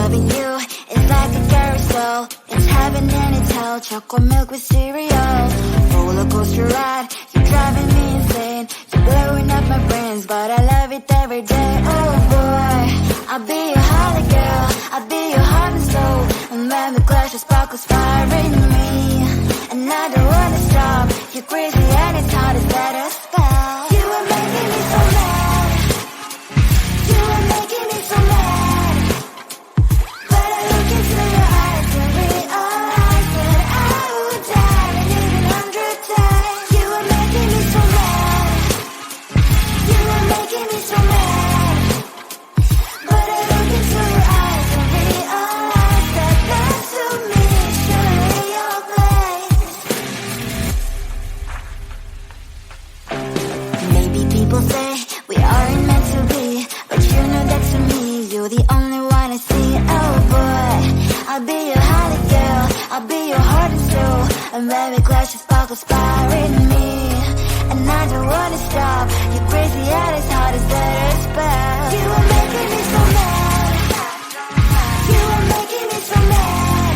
Loving you is like a carousel. It's heaven and it's hell. Chocolate milk with cereal. Roller coaster ride. You're driving me insane. You're blowing up my brains, but I love it every day. Oh boy, I'll be your holly girl. I'll be your heart and soul. And when we clash, the sparkles fire in me. And I don't wanna stop. You're crazy and it's hard to set a spell. You are making me so mad. You are making me so mad. But I look into your eyes and realize that I would die and even 100 times. You are making me so mad. You are making me so mad. But I look into your eyes and realize that that's to me surely your place. Maybe people say we aren't meant to be, but you know that to me you're the only one I see. Oh boy, I'll be your holly girl. I'll be your heart and soul. And when we clash, the sparkles fire in me. And I don't wanna stop. You're crazy and it's hard to set a spell. You are making me so mad. You are making me so mad.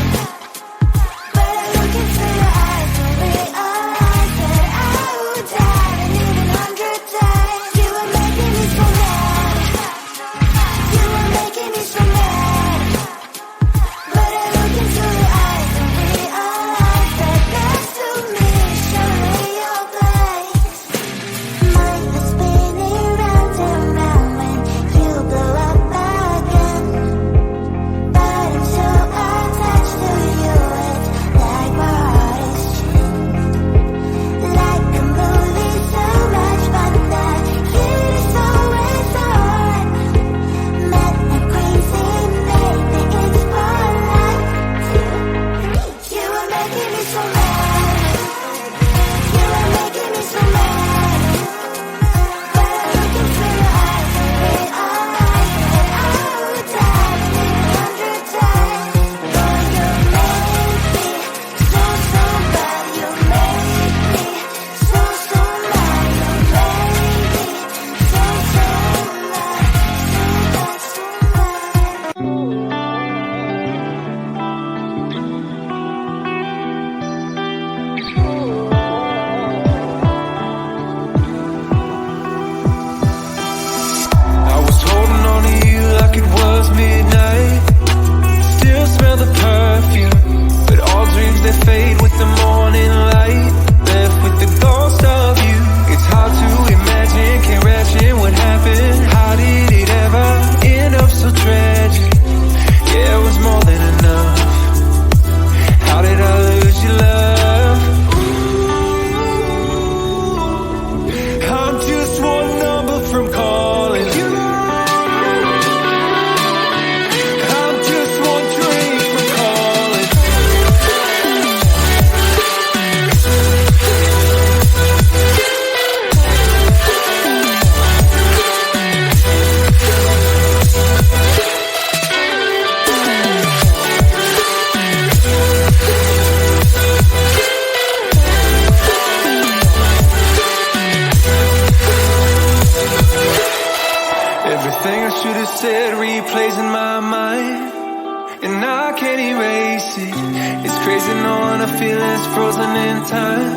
But I look into your eyes and realize that I would die and even 100 times. You are making me so mad. You are making me so mad. But I look into your eyes and realize that that's to me surely your place. Mind is spinning round and round when you blow up again. But I'm so attached to you, it's like my heart is chained. Like a movie, so much fun that heat is always on. Mad and crazy, maybe it's for life. You are making me so mad. You are making me so mad. But I look into your eyes and realize that I would die and even 100 times. Boy, you make me so, so bad. You make me so, so mad. You make me so, so mad. So bad, so mad. I was holding on to you like it was midnight. Still smell the perfume, but all dreams they fade with the morning light. Left with the ghost of you. It's hard to imagine, can't imagine what happened. How did it ever end up so tragic? Yeah, it was more than enough. How did I lose your love? I'm just one number from calling you. I'm just one drink from calling. Everything I should have said replays in my mind, and I can't erase it. It's crazy knowing our feelings frozen in time,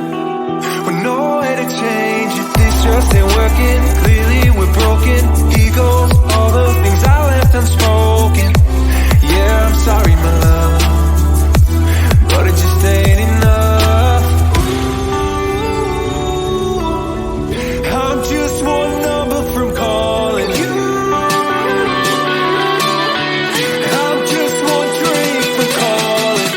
with no way to change it. This just ain't working. Clearly we're broken. Egos, all the things I left unspoken. Yeah, I'm sorry, my love, but it just ain't enough. I'm just one number from calling you. I'm just one drink from calling.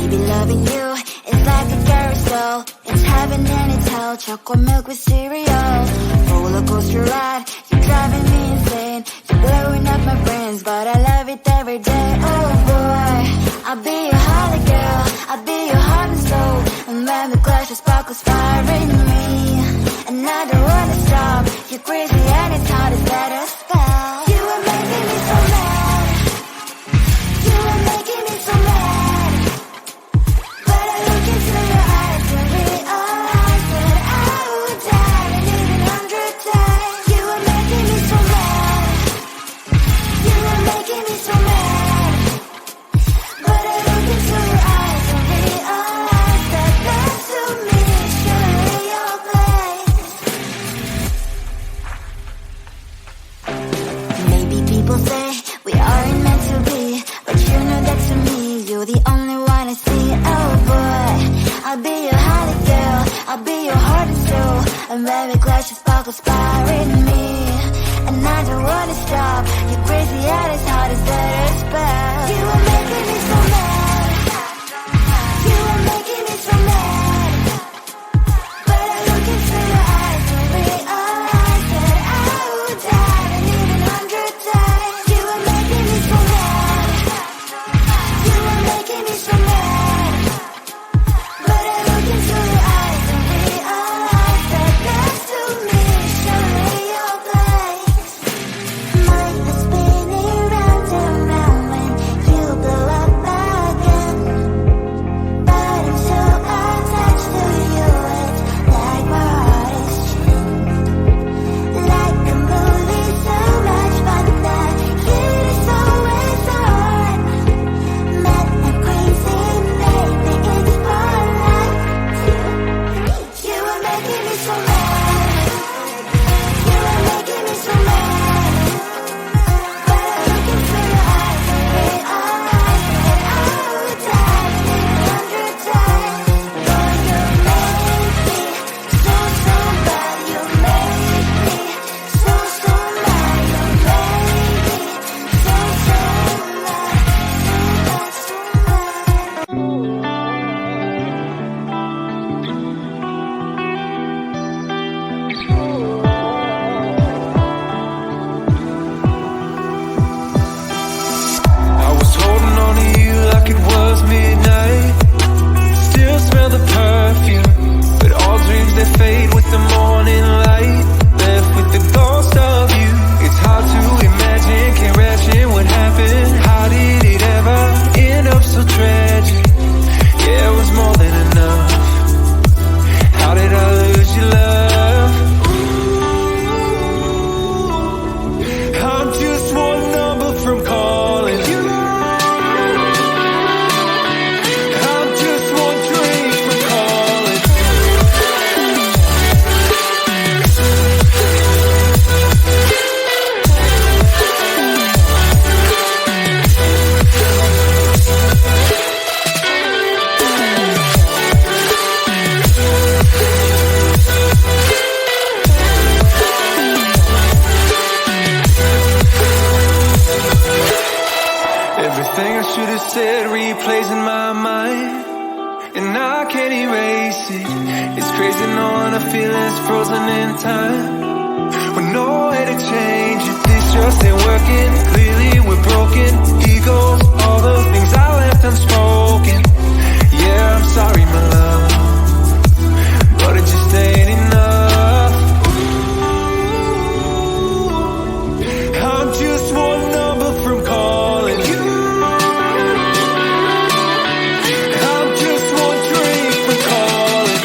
Baby, loving you is like a carousel. It's heaven and it's hell. Chocolate milk with cereal. Roller coaster ride, you're driving me insane. You're blowing up my brains, but I love it every day. Oh boy, I'll be your holly girl, I'll be your heart and soul. And when the glass of sparkles fire in me, and I don't wanna stop. You're crazy and it's hard to let us spell. You are making me so mad. You are making me so mad. But I look into your eyes and realize that I would die and even 100 times. You are making me so mad. You are making me so mad. But I look into your eyes and realize that that's to me surely your place. Maybe people say we aren't meant to be, but you know that to me you're the only one I see. Oh boy, I'll be your holly girl, I'll be your heart and soul. And when we clash, the sparkles fire in me, and I don't wanna stop. You're crazy and it's hard to set a spell. You are making me so mad. You are making me so mad. But I look into your eyes and realize that I would die and even 100 times. You are making me so mad. You are making me so mad. But I look into your eyes and realize that that's to me surely your place. Mind is spinning round and round when you blow up again. But I'm so attached to you, it's like my heart is chained. Like a movie, so much fun that it is always on. Mad and crazy, baby, it's for life. You are making me so mad. You are making me so mad. But I look into your eyes and realize that I would die and even 100 times. Boy, you make me so, so bad. You make me so, so mad. You make me so, so mad. So bad, so mad. I was holding on to you like it was midnight. Still smell the perfume, but all dreams they fade with the morning light. Left with the ghost of you. It's hard to imagine, can't ration what happened. How did it ever end up so tragic? Yeah, it was more than enough. How did I lose your love? I'm just one number from calling you. I'm just one drink from calling. Everything I should have said replays in my mind, and I can't erase it. It's crazy knowing our feelings frozen in time, with no way to change it. This just ain't working. Clearly we're broken. Egos, all the things I left unspoken. Yeah, I'm sorry, my love, but it just ain't enough. I'm just one number from calling you. I'm just one drink from calling.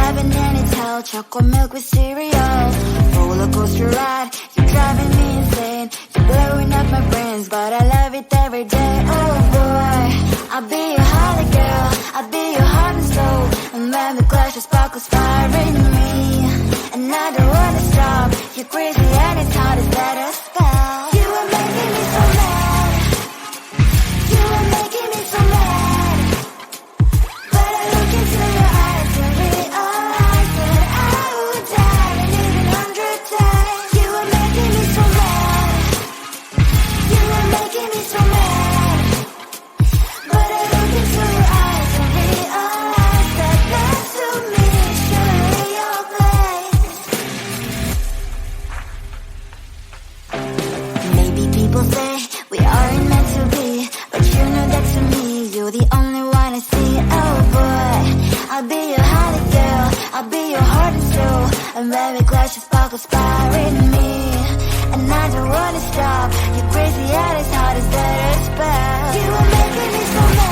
heaven and it's hell. Chocolate milk with cereal, roller coaster ride. You're driving me insane. You're blowing up my brains, but I love it every day. Oh boy, I'll be your holly girl, I'll be your heart and soul. And when we clash, the sparkles fire in me, and I don't wanna stop. You're crazy and it's hard as that a spell. You are making me so mad. You are making me so mad. But I look into your eyes and realize that I would die and even 100 times. You are making me so mad. You are making me so mad. But I look into your eyes and realize that next to me is surely your place. Maybe people say we aren't meant to be, but you know that to me, you're the only one I see. Oh boy, I'll be your holly girl, I'll be your heart and soul. And when we clash, the sparkles fire in me, and I don't wanna stop. You're crazy and it's hard as that a spell. You are making me so mad.